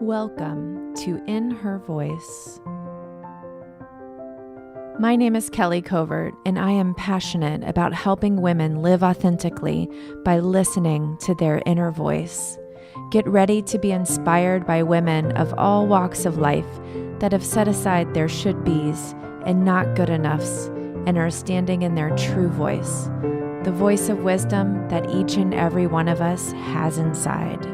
Welcome to In Her Voice. My name is Kelly Covert, and I am passionate about helping women live authentically by listening to their inner voice. Get ready to be inspired by women of all walks of life that have set aside their should-bes and not good enoughs and are standing in their true voice, the voice of wisdom that each and every one of us has inside.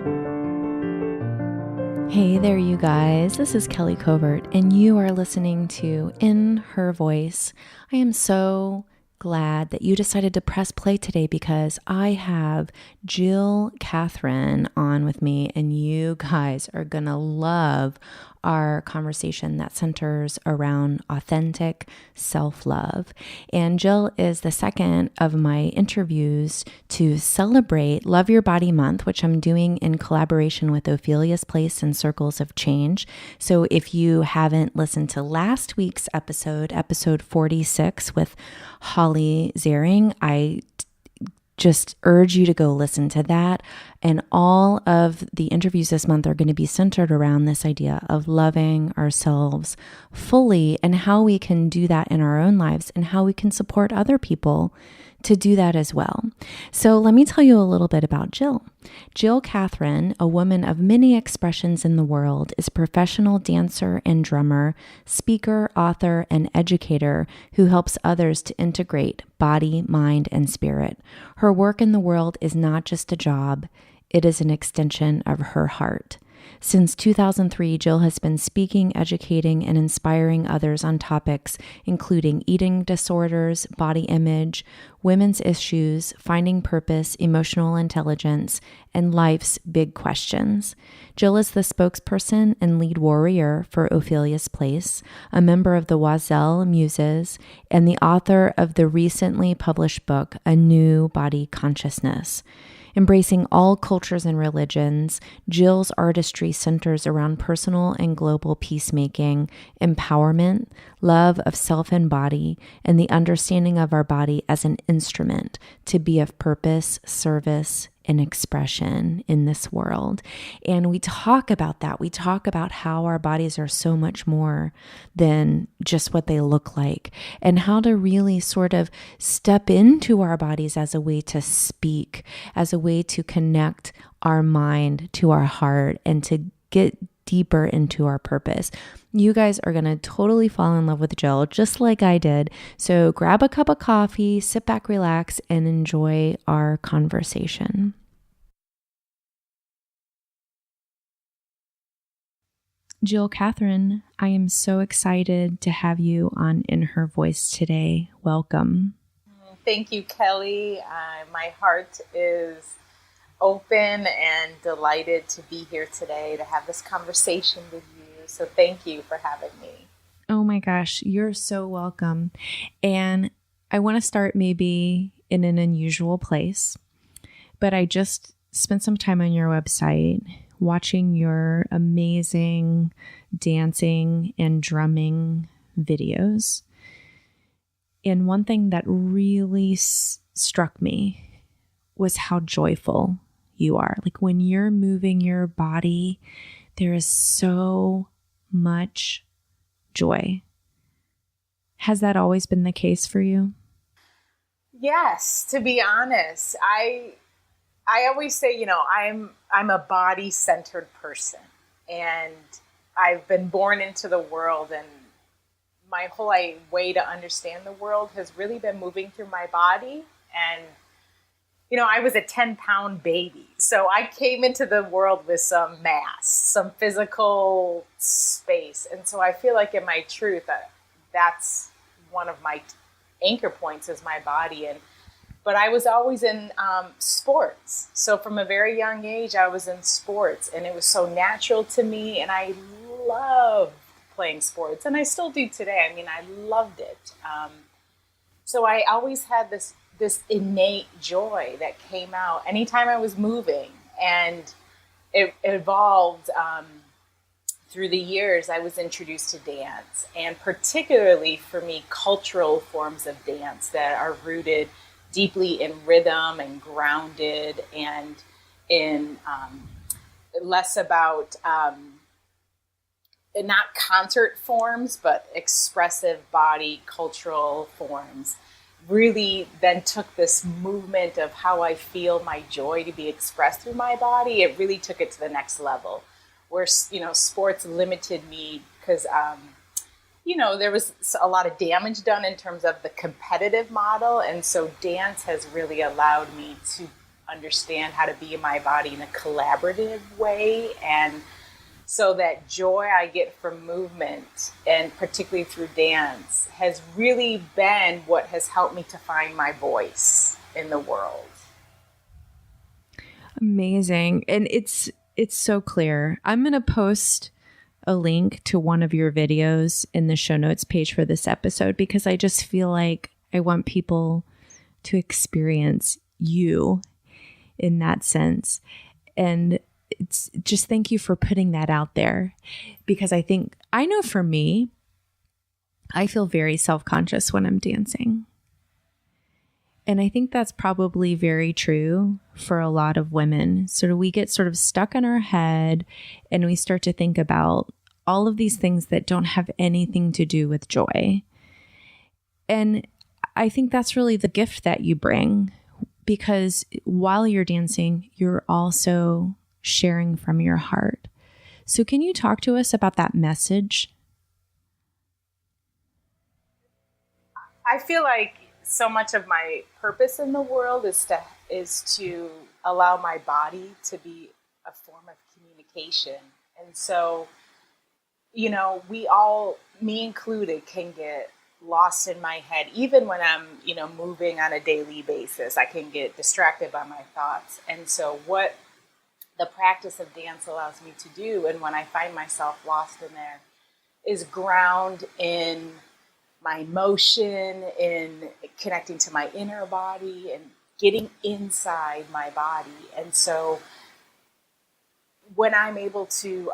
Hey there, you guys. This is Kelly Covert, and you are listening to In Her Voice. I am so glad that you decided to press play today because I have Jill Catherine on with me, and you guys are going to love our conversation that centers around authentic self-love. And Jill is the second of my interviews to celebrate Love Your Body Month, which I'm doing in collaboration with Ophelia's Place and Circles of Change. So if you haven't listened to last week's episode 46 with Holly Zering, I just urge you to go listen to that. And all of the interviews this month are going to be centered around this idea of loving ourselves fully and how we can do that in our own lives and how we can support other people to do that as well. So let me tell you a little bit about Jill. Jill Catherine, a woman of many expressions in the world, is a professional dancer and drummer, speaker, author, and educator who helps others to integrate body, mind, and spirit. Her work in the world is not just a job, it is an extension of her heart. Since 2003, Jill has been speaking, educating, and inspiring others on topics including eating disorders, body image, women's issues, finding purpose, emotional intelligence, and life's big questions. Jill is the spokesperson and lead warrior for Ophelia's Place, a member of the Oiselle Muses, and the author of the recently published book, A New Body Consciousness. Embracing all cultures and religions, Jill's artistry centers around personal and global peacemaking, empowerment, love of self and body, and the understanding of our body as an instrument to be of purpose, service, and expression in this world. And we talk about that. We talk about how our bodies are so much more than just what they look like, and how to really sort of step into our bodies as a way to speak, as a way to connect our mind to our heart and to get deeper into our purpose. You guys are going to totally fall in love with Jill, just like I did. So grab a cup of coffee, sit back, relax, and enjoy our conversation. Jill Catherine, I am so excited to have you on In Her Voice today. Welcome. Thank you, Kelly. My heart is open and delighted to be here today to have this conversation with you. So thank you for having me. Oh my gosh, you're so welcome. And I want to start maybe in an unusual place, but I just spent some time on your website watching your amazing dancing and drumming videos. And one thing that really struck me was how joyful you are. Like when you're moving your body, there is so much joy. Has that always been the case for you? Yes, to be honest, I always say, I'm a body-centered person, and I've been born into the world, and my whole way to understand the world has really been moving through my body. And I was a 10-pound baby, so I came into the world with some mass, some physical space. And so I feel like in my truth, that's one of my anchor points is my body. But I was always in sports. So from a very young age, I was in sports, and it was so natural to me, and I loved playing sports, and I still do today. I mean, I loved it. So I always had this innate joy that came out anytime I was moving, and it evolved through the years. I was introduced to dance, and particularly for me, cultural forms of dance that are rooted deeply in rhythm and grounded and in less about not concert forms, but expressive body cultural forms, really then took this movement of how I feel my joy to be expressed through my body. It really took it to the next level, where sports limited me because there was a lot of damage done in terms of the competitive model, and so dance has really allowed me to understand how to be in my body in a collaborative way. And so that joy I get from movement, and particularly through dance, has really been what has helped me to find my voice in the world. Amazing. And it's so clear. I'm going to post a link to one of your videos in the show notes page for this episode, because I just feel like I want people to experience you in that sense. And it's just, thank you for putting that out there, because I know for me, I feel very self-conscious when I'm dancing. And I think that's probably very true for a lot of women. So we get sort of stuck in our head and we start to think about all of these things that don't have anything to do with joy. And I think that's really the gift that you bring, because while you're dancing, you're also sharing from your heart. So can you talk to us about that message? I feel like so much of my purpose in the world is to allow my body to be a form of communication. And so, we all, me included, can get lost in my head. Even when I'm, moving on a daily basis, I can get distracted by my thoughts. And so what the practice of dance allows me to do, and when I find myself lost in there, is ground in my emotion, in connecting to my inner body and getting inside my body. And so when I'm able to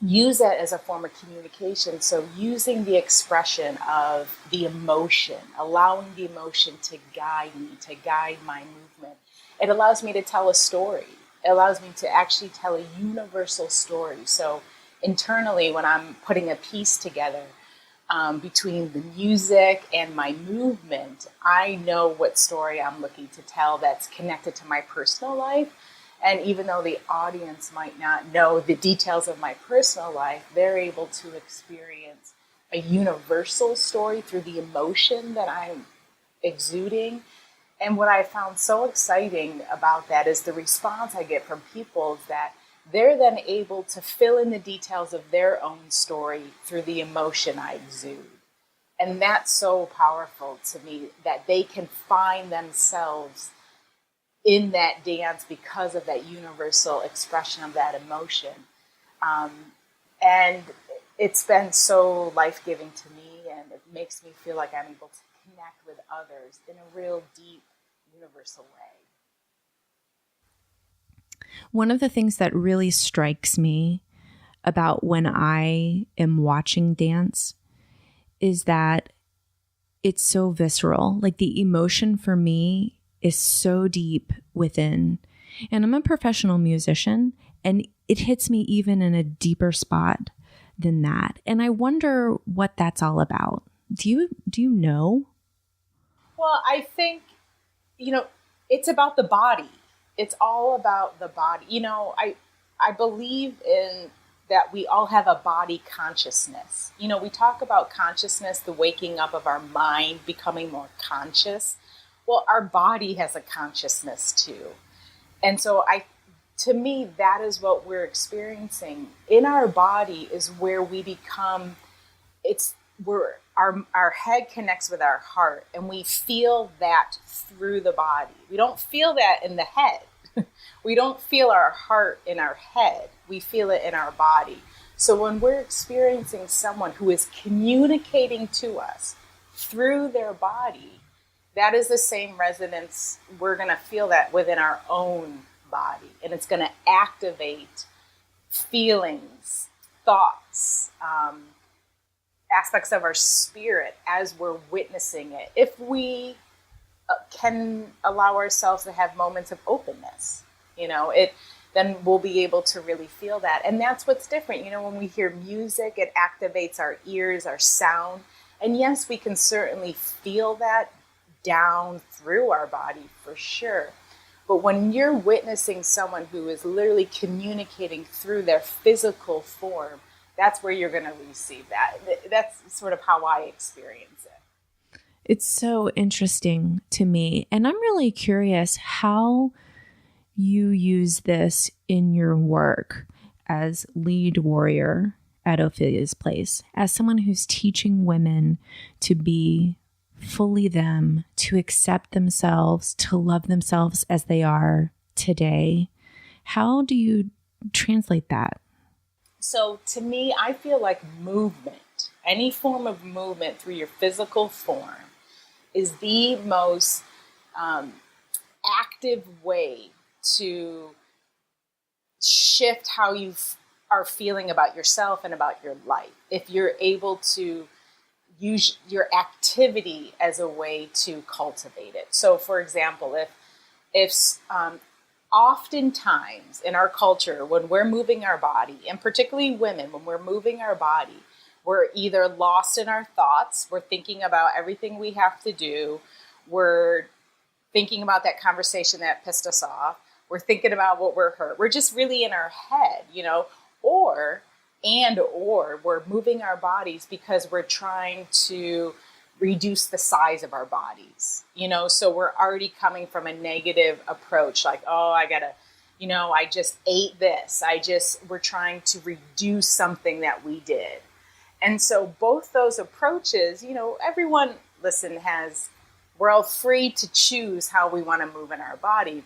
use that as a form of communication, so using the expression of the emotion, allowing the emotion to guide me, to guide my movement, it allows me to tell a story. It allows me to actually tell a universal story. So internally, when I'm putting a piece together, between the music and my movement, I know what story I'm looking to tell that's connected to my personal life. And even though the audience might not know the details of my personal life, they're able to experience a universal story through the emotion that I'm exuding. And what I found so exciting about that is the response I get from people is that they're then able to fill in the details of their own story through the emotion I exude. And that's so powerful to me, that they can find themselves in that dance because of that universal expression of that emotion. And it's been so life-giving to me, and it makes me feel like I'm able to connect with others in a real deep, universal way. One of the things that really strikes me about when I am watching dance is that it's so visceral. Like the emotion for me is so deep within. And I'm a professional musician, and it hits me even in a deeper spot than that. And I wonder what that's all about. Do you know? Well, I think, it's about the body. It's all about the body. I believe in that we all have a body consciousness. We talk about consciousness, the waking up of our mind, becoming more conscious. Well, our body has a consciousness too. And so to me, that is what we're experiencing. In our body is where we become, it's where our head connects with our heart, and we feel that through the body. We don't feel that in the head. We don't feel our heart in our head. We feel it in our body. So when we're experiencing someone who is communicating to us through their body, that is the same resonance. We're going to feel that within our own body, and it's going to activate feelings, thoughts, aspects of our spirit as we're witnessing it. If we can allow ourselves to have moments of openness, then we'll be able to really feel that. And that's what's different. You know, when we hear music, it activates our ears, our sound. And yes, we can certainly feel that down through our body for sure. But when you're witnessing someone who is literally communicating through their physical form, that's where you're going to receive that. That's sort of how I experience it. It's so interesting to me. And I'm really curious how you use this in your work as lead warrior at Ophelia's Place, as someone who's teaching women to be fully them, to accept themselves, to love themselves as they are today. How do you translate that? So to me, I feel like movement, any form of movement through your physical form, is the most active way to shift how you are feeling about yourself and about your life. If you're able to use your activity as a way to cultivate it. So for example, if oftentimes in our culture, when we're moving our body, and particularly women, when we're moving our body, we're either lost in our thoughts, we're thinking about everything we have to do, we're thinking about that conversation that pissed us off, we're thinking about what we're hurt, we're just really in our head, you know, or we're moving our bodies because we're trying to reduce the size of our bodies, you know, so we're already coming from a negative approach, like, oh, I gotta, you know, I just ate this. We're trying to reduce something that we did. And so both those approaches, you know, everyone, we're all free to choose how we want to move in our body.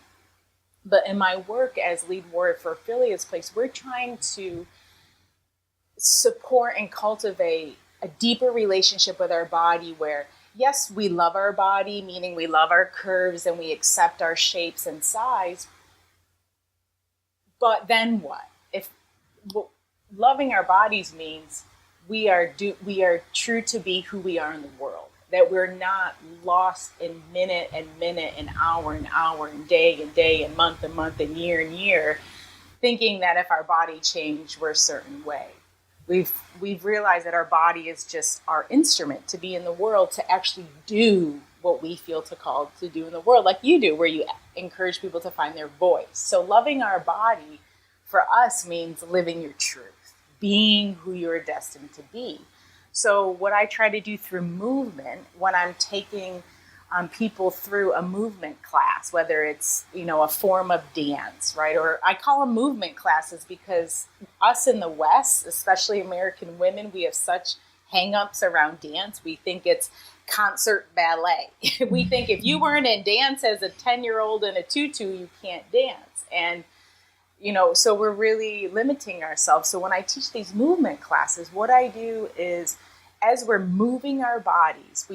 But in my work as lead warrior for Ophelia's Place, we're trying to support and cultivate a deeper relationship with our body where, yes, we love our body, meaning we love our curves and we accept our shapes and size. But then what? Loving our bodies means we are true to be who we are in the world, that we're not lost in minute and hour and day and month and year, thinking that if our body changed, we're a certain way. We've realized that our body is just our instrument to be in the world, to actually do what we feel called to do in the world, like you do, where you encourage people to find their voice. So loving our body for us means living your truth, being who you're destined to be. So what I try to do through movement, when I'm taking people through a movement class, whether it's, you know, a form of dance, right? Or I call them movement classes because us in the West, especially American women, we have such hang-ups around dance. We think it's concert ballet. We think if you weren't in dance as a 10-year-old in a tutu, you can't dance. And, you know, so we're really limiting ourselves. So when I teach these movement classes, what I do is, as we're moving our bodies,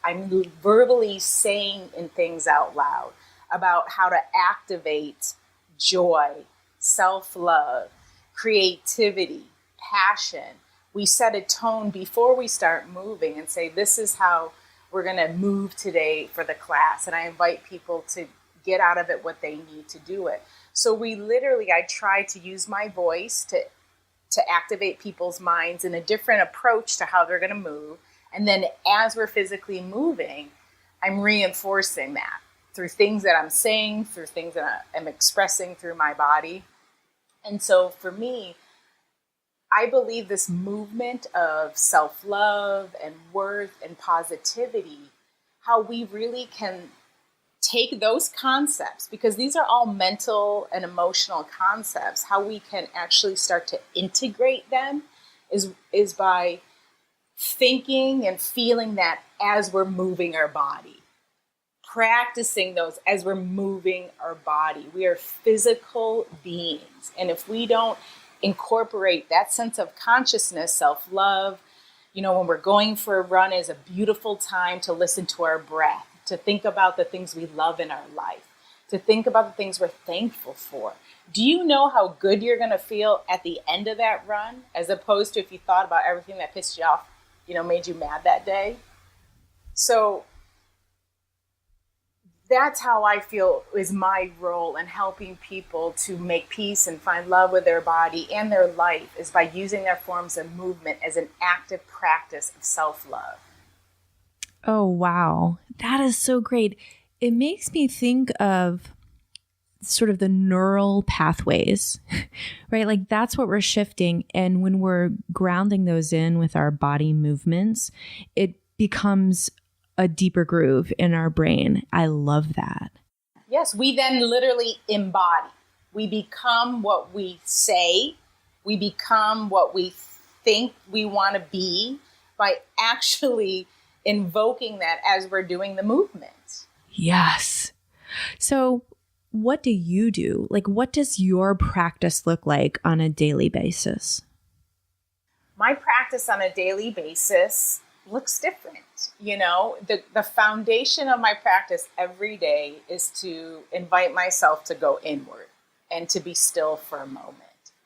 I'm verbally saying things out loud about how to activate joy, self-love, creativity, passion. We set a tone before we start moving and say, this is how we're going to move today for the class. And I invite people to get out of it what they need to do it. So I try to use my voice to activate people's minds in a different approach to how they're going to move. And then as we're physically moving, I'm reinforcing that through things that I'm saying, through things that I'm expressing through my body. And so for me, I believe this movement of self-love and worth and positivity, how we really can take those concepts, because these are all mental and emotional concepts, how we can actually start to integrate them is by thinking and feeling that as we're moving our body, practicing those as we're moving our body. We are physical beings. And if we don't incorporate that sense of consciousness, self-love, you know, when we're going for a run is a beautiful time to listen to our breath, to think about the things we love in our life, to think about the things we're thankful for. Do you know how good you're going to feel at the end of that run, as opposed to if you thought about everything that pissed you off, you know, made you mad that day? So that's how I feel is my role in helping people to make peace and find love with their body and their life, is by using their forms of movement as an active practice of self-love. Oh, wow. That is so great. It makes me think of sort of the neural pathways, right? Like that's what we're shifting. And when we're grounding those in with our body movements, it becomes a deeper groove in our brain. I love that. Yes, we then literally embody. We become what we say. We become what we think we want to be by actually invoking that as we're doing the movement. Yes. So what do you do? Like, what does your practice look like on a daily basis? My practice on a daily basis looks different. You know, the foundation of my practice every day is to invite myself to go inward and to be still for a moment.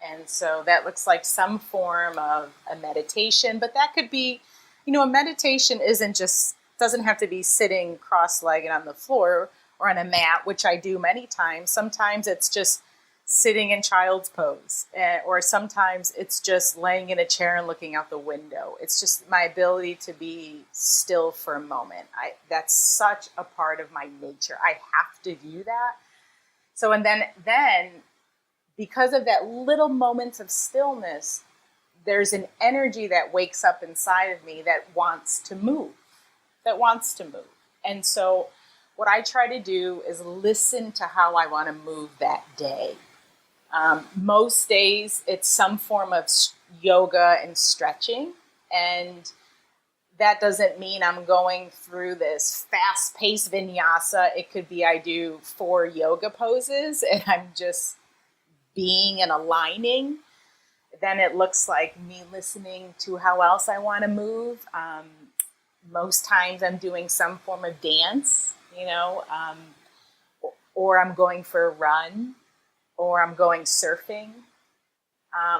And so that looks like some form of a meditation, but that could be, you know, a meditation doesn't have to be sitting cross-legged on the floor or on a mat, which I do many times. Sometimes it's just sitting in child's pose, or sometimes it's just laying in a chair and looking out the window. It's just my ability to be still for a moment. That's such a part of my nature. I have to do that. So, and then because of that little moments of stillness, there's an energy that wakes up inside of me that wants to move. And so what I try to do is listen to how I want to move that day. Most days it's some form of yoga and stretching. And that doesn't mean I'm going through this fast-paced vinyasa. It could be I do 4 yoga poses and I'm just being and aligning. Then it looks like me listening to how else I want to move. Most times I'm doing some form of dance, you know, or I'm going for a run, or I'm going surfing,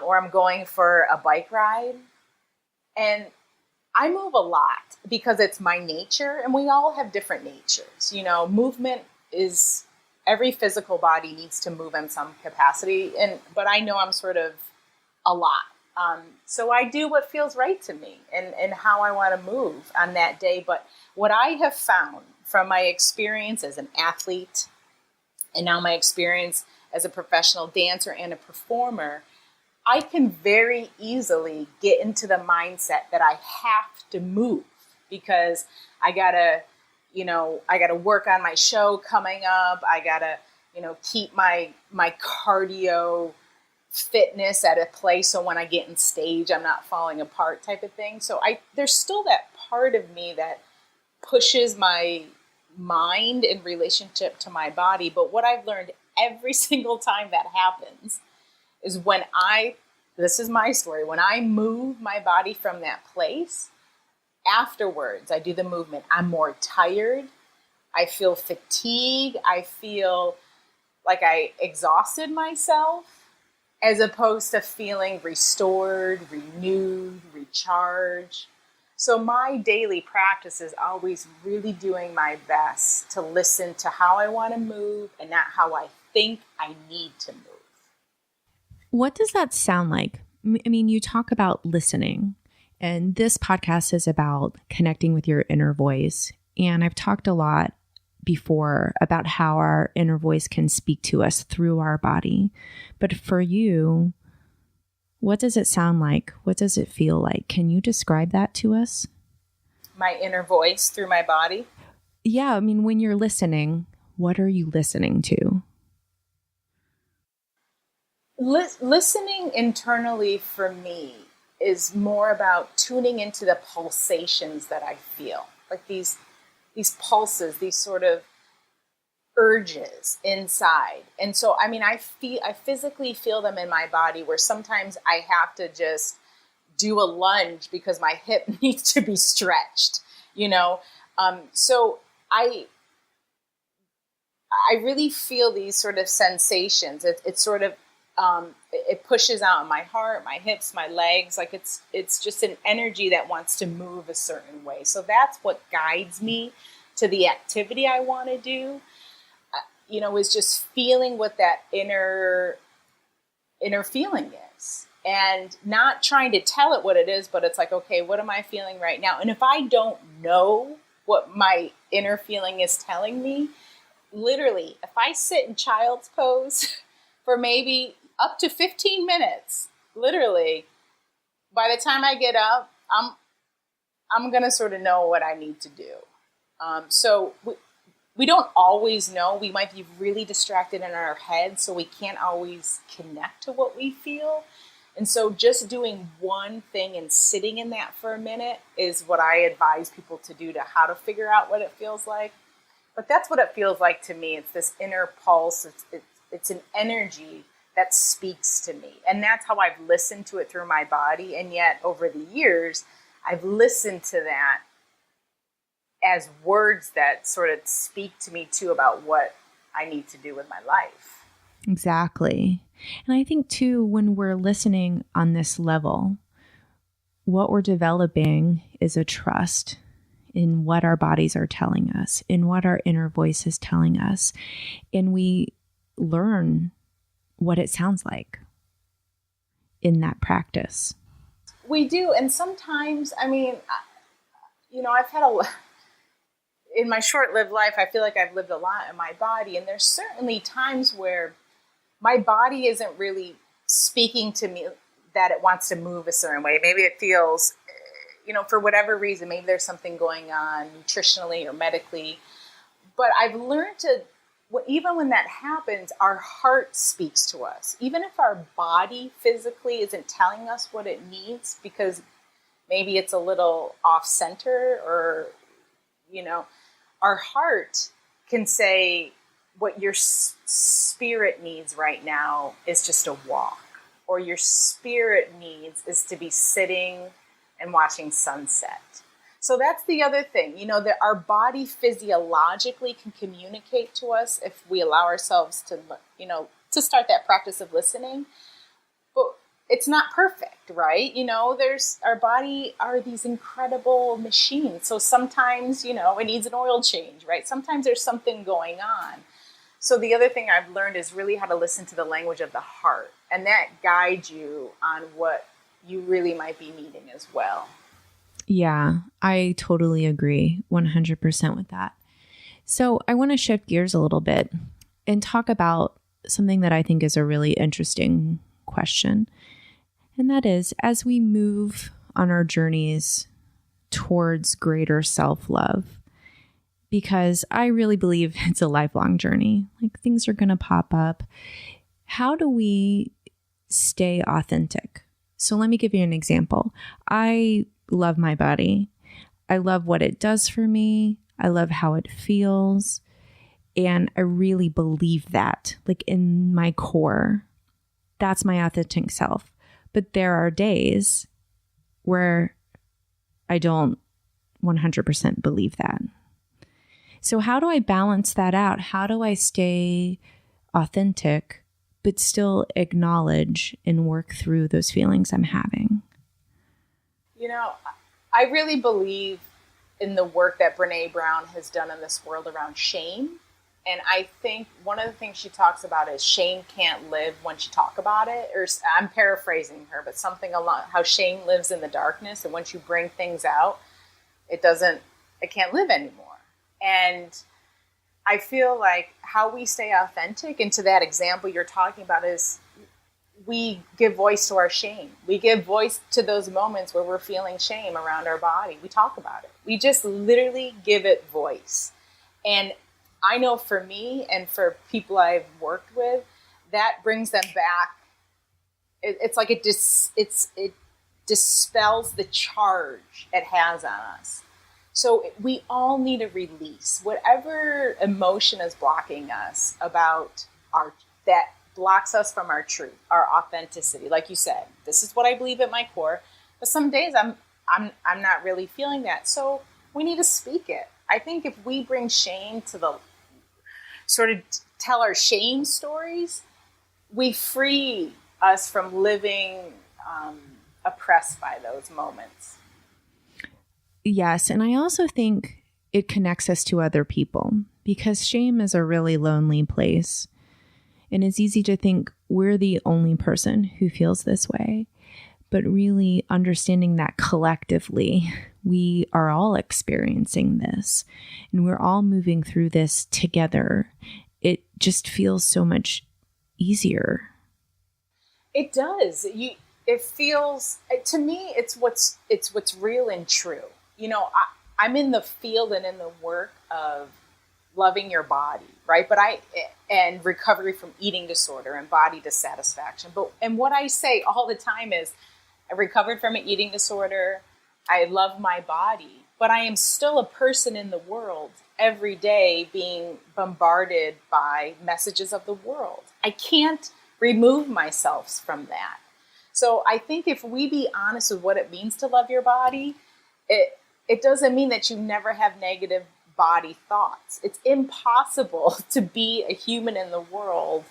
or I'm going for a bike ride. And I move a lot because it's my nature, and we all have different natures. You know, movement is, every physical body needs to move in some capacity, but I know I'm sort of a lot. So I do what feels right to me and how I want to move on that day. But what I have found from my experience as an athlete, and now my experience as a professional dancer and a performer, I can very easily get into the mindset that I have to move because I gotta work on my show coming up. I gotta, keep my cardio fitness at a place so when I get in stage, I'm not falling apart type of thing. So there's still that part of me that pushes my mind in relationship to my body. But what I've learned every single time that happens is this is my story, when I move my body from that place, afterwards, I do the movement, I'm more tired, I feel fatigue, I feel like I exhausted myself, as opposed to feeling restored, renewed, recharged. So my daily practice is always really doing my best to listen to how I want to move and not how I think I need to move. What does that sound like? I mean, you talk about listening, and this podcast is about connecting with your inner voice. And I've talked a lot before about how our inner voice can speak to us through our body. But for you, what does it sound like? What does it feel like? Can you describe that to us? My inner voice through my body? Yeah, I mean, when you're listening, what are you listening to? Listening internally for me is more about tuning into the pulsations that I feel, like these pulses, these sort of urges inside. And so, I mean, I physically feel them in my body, where sometimes I have to just do a lunge because my hip needs to be stretched, so I really feel these sort of sensations. It's sort of, it pushes out in my heart, my hips, my legs. Like it's just an energy that wants to move a certain way. So that's what guides me to the activity I want to do. is just feeling what that inner feeling is, and not trying to tell it what it is, but it's like, okay, what am I feeling right now? And if I don't know what my inner feeling is telling me, literally, if I sit in child's pose for maybe up to 15 minutes, literally, by the time I get up, I'm going to sort of know what I need to do. So we don't always know. We might be really distracted in our head, so we can't always connect to what we feel. And so just doing one thing and sitting in that for a minute is what I advise people to do, to how to figure out what it feels like. But that's what it feels like to me. It's this inner pulse. It's an energy that speaks to me. And that's how I've listened to it through my body. And yet over the years, I've listened to that as words that sort of speak to me too about what I need to do with my life. Exactly. And I think too, when we're listening on this level, what we're developing is a trust in what our bodies are telling us, in what our inner voice is telling us. And we learn what it sounds like in that practice. We do. And sometimes, I've had in my short-lived life, I feel like I've lived a lot in my body. And there's certainly times where my body isn't really speaking to me that it wants to move a certain way. Maybe it feels, for whatever reason, maybe there's something going on nutritionally or medically. But I've learned to, even when that happens, our heart speaks to us. Even if our body physically isn't telling us what it needs, because maybe it's a little off center, or, our heart can say, what your spirit needs right now is just a walk, or your spirit needs is to be sitting and watching sunset. So that's the other thing, that our body physiologically can communicate to us if we allow ourselves to, to start that practice of listening. But it's not perfect, right? Our body are these incredible machines. So sometimes, it needs an oil change, right? Sometimes there's something going on. So the other thing I've learned is really how to listen to the language of the heart. And that guides you on what you really might be needing as well. Yeah, I totally agree 100% with that. So I want to shift gears a little bit and talk about something that I think is a really interesting question. And that is, as we move on our journeys towards greater self-love, because I really believe it's a lifelong journey. Like, things are going to pop up. How do we stay authentic? So let me give you an example. I love my body. I love what it does for me. I love how it feels. And I really believe that, like, in my core, that's my authentic self. But there are days where I don't 100% believe that. So how do I balance that out? How do I stay authentic, but still acknowledge and work through those feelings I'm having? I really believe in the work that Brene Brown has done in this world around shame. And I think one of the things she talks about is shame can't live once you talk about it. Or I'm paraphrasing her, but something along how shame lives in the darkness. And once you bring things out, it can't live anymore. And I feel like how we stay authentic, and to that example you're talking about, is we give voice to our shame. We give voice to those moments where we're feeling shame around our body. We talk about it. We just literally give it voice. And I know for me and for people I've worked with, that brings them back. It's like it dispels the charge it has on us. So we all need a release. Whatever emotion is blocking us that blocks us from our truth, our authenticity. Like you said, this is what I believe at my core. But some days I'm not really feeling that. So we need to speak it. I think if we bring shame to the sort of tell our shame stories, we free us from living oppressed by those moments. Yes. And I also think it connects us to other people, because shame is a really lonely place. And it's easy to think we're the only person who feels this way. But really understanding that collectively, we are all experiencing this and we're all moving through this together. It just feels so much easier. It does. It feels, to me, it's what's real and true. I'm in the field and in the work of loving your body, right? And recovery from eating disorder and body dissatisfaction. And what I say all the time is, I recovered from an eating disorder. I love my body, but I am still a person in the world every day being bombarded by messages of the world. I can't remove myself from that. So I think if we be honest with what it means to love your body, it doesn't mean that you never have negative body thoughts. It's impossible to be a human in the world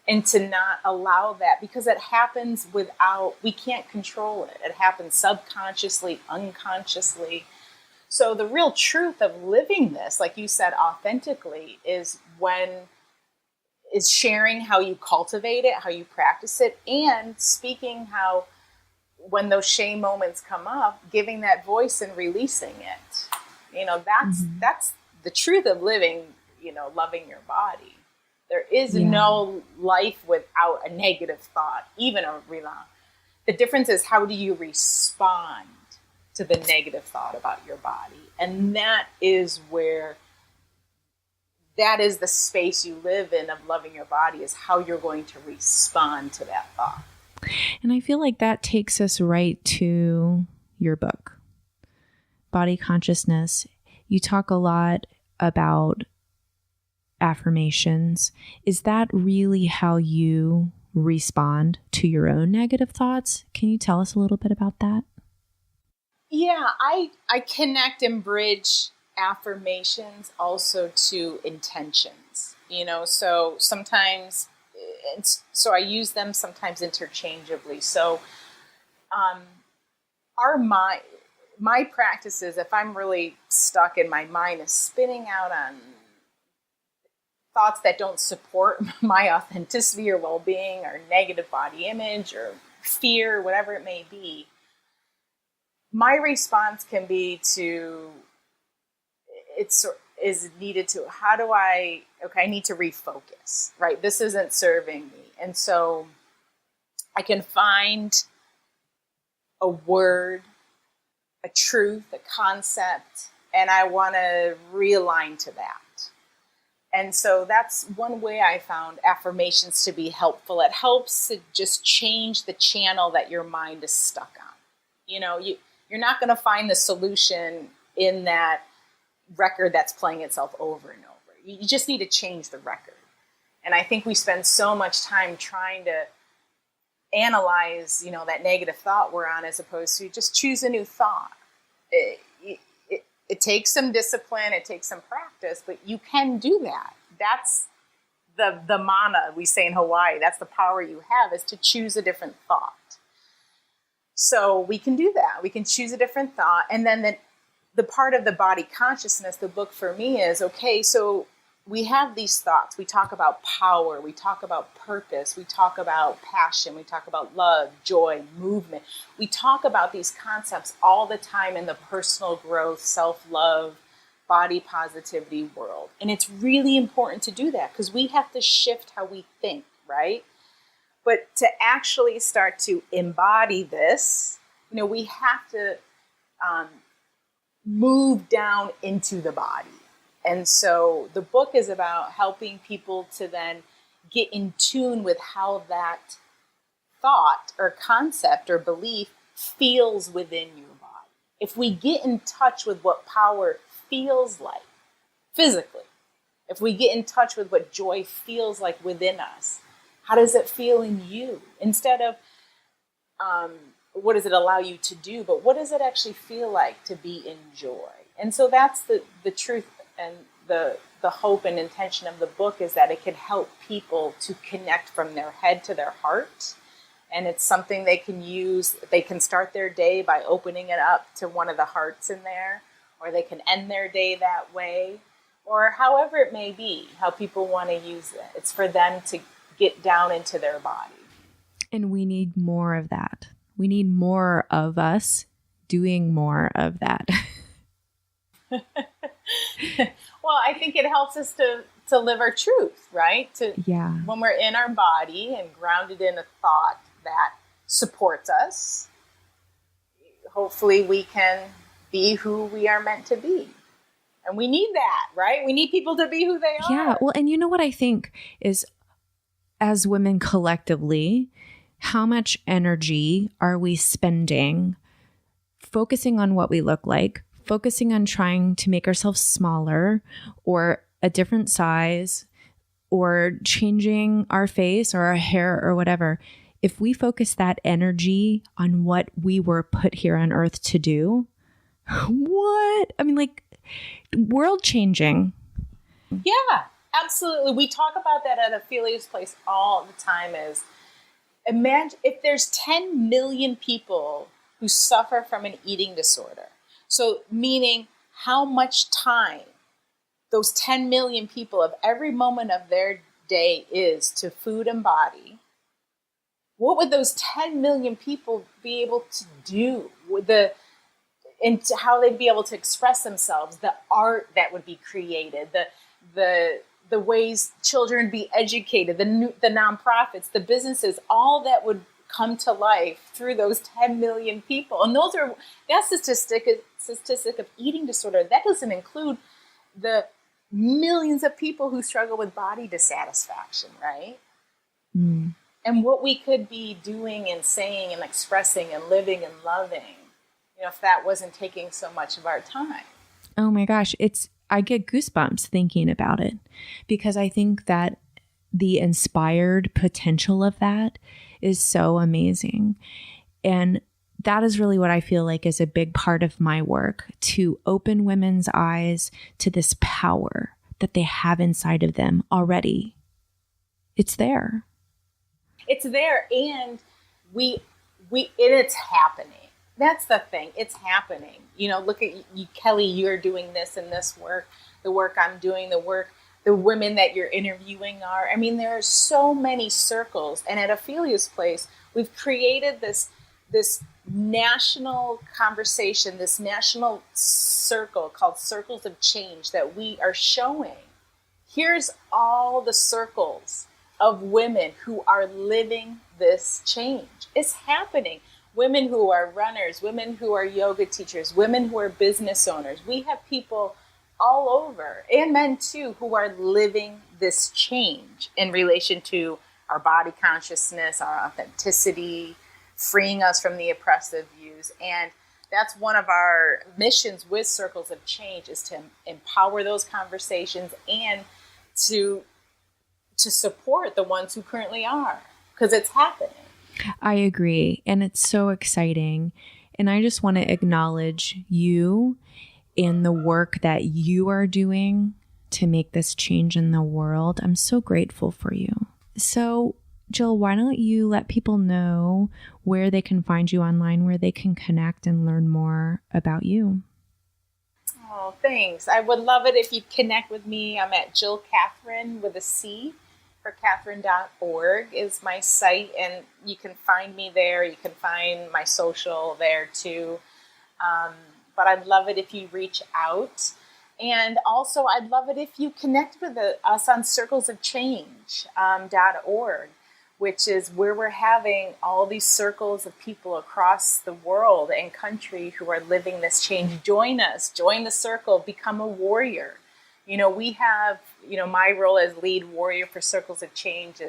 and to not allow that, because it happens we can't control it. It happens subconsciously, unconsciously. So the real truth of living this, like you said, authentically, is sharing how you cultivate it, how you practice it, and speaking how, when those shame moments come up, giving that voice and releasing it. That's the truth of living, loving your body. There is no life without a negative thought, even a relapse. The difference is, how do you respond to the negative thought about your body? And that is the space you live in of loving your body, is how you're going to respond to that thought. And I feel like that takes us right to your book, Body Consciousness. You talk a lot about affirmations. Is that really how you respond to your own negative thoughts? Can you tell us a little bit about that? Yeah, I connect and bridge affirmations also to intentions. So sometimes, so I use them sometimes interchangeably. So my practice is, if I'm really stuck and my mind is spinning out on thoughts that don't support my authenticity or well-being or negative body image or fear, whatever it may be, my response can be I need to refocus, right? This isn't serving me. And so I can find a word, a truth, a concept, and I want to realign to that. And so that's one way I found affirmations to be helpful. It helps to just change the channel that your mind is stuck on. You're not going to find the solution in that record that's playing itself over and over. You just need to change the record. And I think we spend so much time trying to analyze, that negative thought we're on, as opposed to just choose a new thought. It takes some discipline, it takes some practice, but you can do that. That's the mana we say in Hawaii. That's the power you have, is to choose a different thought. So we can do that. We can choose a different thought. And then the part of the body consciousness, the book for me is, okay, so we have these thoughts. We talk about power. We talk about purpose. We talk about passion. We talk about love, joy, movement. We talk about these concepts all the time in the personal growth, self-love, body positivity world. And it's really important to do that, because we have to shift how we think, right? But to actually start to embody this, we have to move down into the body. And so the book is about helping people to then get in tune with how that thought or concept or belief feels within your body. If we get in touch with what power feels like physically, if we get in touch with what joy feels like within us, how does it feel in you? Instead of what does it allow you to do, but what does it actually feel like to be in joy? And so that's the truth and the hope and intention of the book, is that it can help people to connect from their head to their heart. And it's something they can use. They can start their day by opening it up to one of the hearts in there, or they can end their day that way. or however it may be, how people want to use it. It's for them to get down into their body. And we need more of that. We need more of us doing more of that. Well, I think it helps us to live our truth, right? When we're in our body and grounded in a thought that supports us, hopefully we can be who we are meant to be. And we need that, right? We need people to be who they are. Yeah. Well, and you know what I think is, as women collectively, how much energy are we spending focusing on what we look like, focusing on trying to make ourselves smaller or a different size, or changing our face or our hair or whatever? If we focus that energy on what we were put here on earth to do, what? I mean, like, world changing. Yeah, absolutely. We talk about that at Ophelia's Place all the time. Is imagine if there's 10 million people who suffer from an eating disorder. So meaning how much time those 10 million people of every moment of their day is to food and body. What would those 10 million people be able to do with into how they'd be able to express themselves, the art that would be created, the ways children be educated, the nonprofits, the businesses, all that would come to life through those 10 million people. And that statistic of eating disorder, that doesn't include the millions of people who struggle with body dissatisfaction, right? Mm. And what we could be doing and saying and expressing and living and loving, if that wasn't taking so much of our time. Oh my gosh. I get goosebumps thinking about it, because I think that the inspired potential of that is so amazing. And that is really what I feel like is a big part of my work, to open women's eyes to this power that they have inside of them already. It's there. It's there, and it's happening. That's the thing. It's happening. Look at you, Kelly, you're doing this and this work, the work I'm doing, the women that you're interviewing are. I mean, there are so many circles. And at Ophelia's Place, we've created this national conversation, this national circle called Circles of Change that we are showing. Here's all the circles of women who are living this change. It's happening. Women who are runners, women who are yoga teachers, women who are business owners. We have people all over, and men too, who are living this change in relation to our body consciousness, our authenticity, freeing us from the oppressive views. And that's one of our missions with Circles of Change, is to empower those conversations and to support the ones who currently are, because it's happening. I agree. And it's so exciting. And I just want to acknowledge you and the work that you are doing to make this change in the world. I'm so grateful for you. So, Jill, why don't you let people know where they can find you online, where they can connect and learn more about you? Oh, thanks. I would love it if you'd connect with me. I'm at Jill Catherine with a C. Catherine.org is my site, and you can find me there. You can find my social there too. But I'd love it if you reach out. And also, I'd love it if you connect with us on circlesofchange.org, which is where we're having all these circles of people across the world and country who are living this change. Join us, join the circle, become a warrior. We have, my role as lead warrior for Circles of Change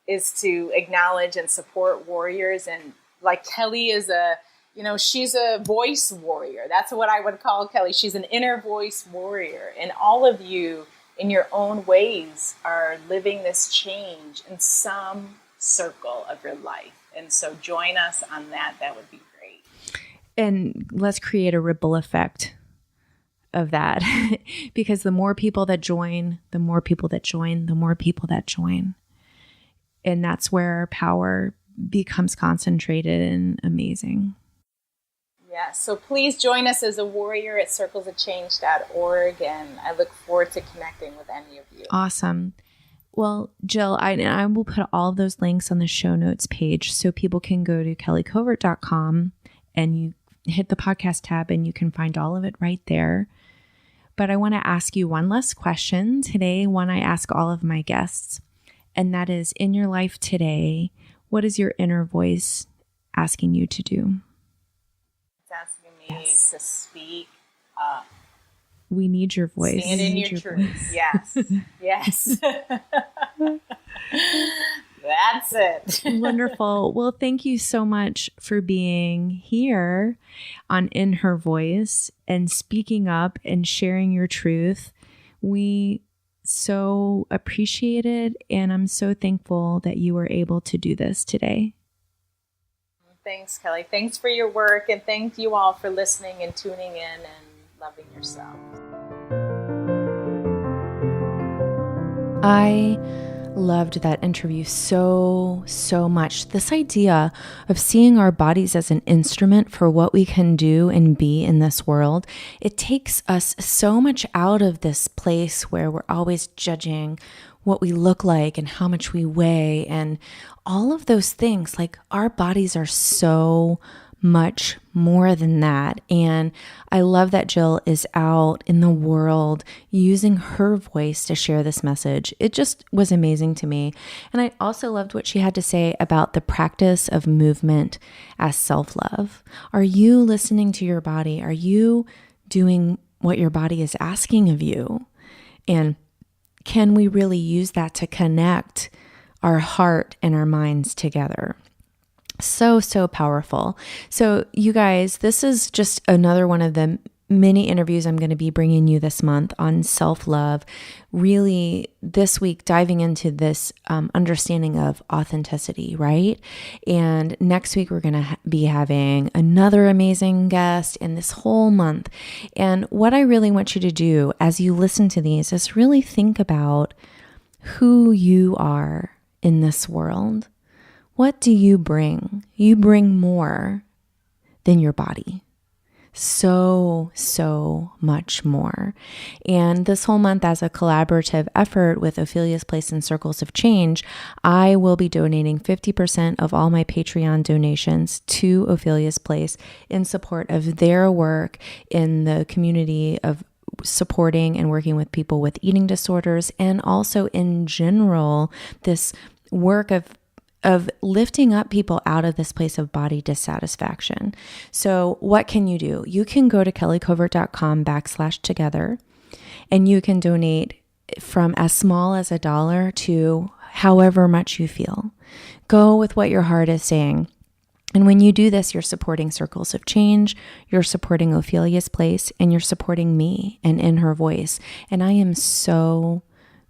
is to acknowledge and support warriors. And like Kelly is she's a voice warrior. That's what I would call Kelly. She's an inner voice warrior. And all of you in your own ways are living this change in some circle of your life. And so join us on that. That would be great. And let's create a ripple effect of that, because the more people that join, the more people that join, the more people that join. And that's where our power becomes concentrated and amazing. Yeah, so please join us as a warrior at circlesofchange.org, and I look forward to connecting with any of you. Awesome. Well, Jill, I will put all of those links on the show notes page so people can go to kellycovert.com and you hit the podcast tab and you can find all of it right there. But I want to ask you one last question today, one I ask all of my guests, and that is, in your life today, what is your inner voice asking you to do? It's asking me to speak up. We need your voice. Stand in your truth. Yes. Yes. That's it. Wonderful. Well, thank you so much for being here on In Her Voice and speaking up and sharing your truth. We so appreciate it, and I'm so thankful that you were able to do this today. Thanks, Kelly. Thanks for your work, and thank you all for listening and tuning in and loving yourself. I loved that interview so much. This idea of seeing our bodies as an instrument for what we can do and be in this world, it takes us so much out of this place where we're always judging what we look like and how much we weigh and all of those things. Like, our bodies are so much more than that. And I love that Jill is out in the world using her voice to share this message. It just was amazing to me. And I also loved what she had to say about the practice of movement as self-love. Are you listening to your body? Are you doing what your body is asking of you? And can we really use that to connect our heart and our minds together? So powerful. So you guys, this is just another one of the many interviews I'm going to be bringing you this month on self-love. Really, this week, diving into this understanding of authenticity, right? And next week, we're going to be having another amazing guest in this whole month. And what I really want you to do as you listen to these is really think about who you are in this world. What do you bring? You bring more than your body. So much more. And this whole month, as a collaborative effort with Ophelia's Place and Circles of Change, I will be donating 50% of all my Patreon donations to Ophelia's Place in support of their work in the community of supporting and working with people with eating disorders, and also in general, this work of lifting up people out of this place of body dissatisfaction. So what can you do? You can go to kellycovert.com/together, and you can donate from as small as $1 to however much you feel. Go with what your heart is saying. And when you do this, you're supporting Circles of Change, you're supporting Ophelia's Place, and you're supporting me and In Her Voice. And I am so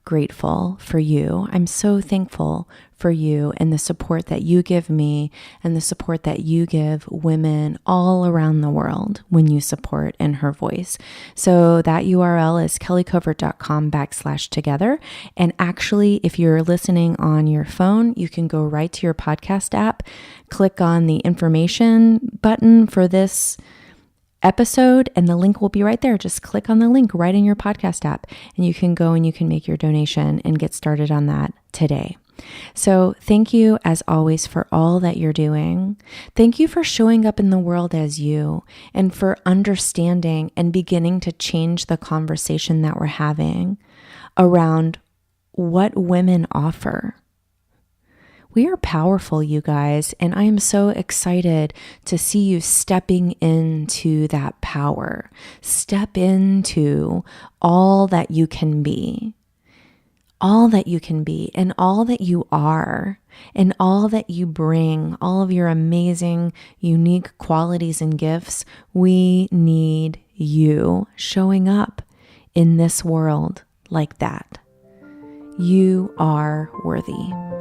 grateful for you. I'm so thankful for you and the support that you give me and the support that you give women all around the world when you support In Her Voice. So that URL is kellycovert.com/together. And actually, if you're listening on your phone, you can go right to your podcast app, click on the information button for this episode, and the link will be right there. Just click on the link right in your podcast app, and you can go and you can make your donation and get started on that today. So thank you, as always, for all that you're doing. Thank you for showing up in the world as you, and for understanding and beginning to change the conversation that we're having around what women offer. We are powerful, you guys, and I am so excited to see you stepping into that power. Step into all that you can be. All that you can be, and all that you are, and all that you bring, all of your amazing, unique qualities and gifts. We need you showing up in this world like that. You are worthy.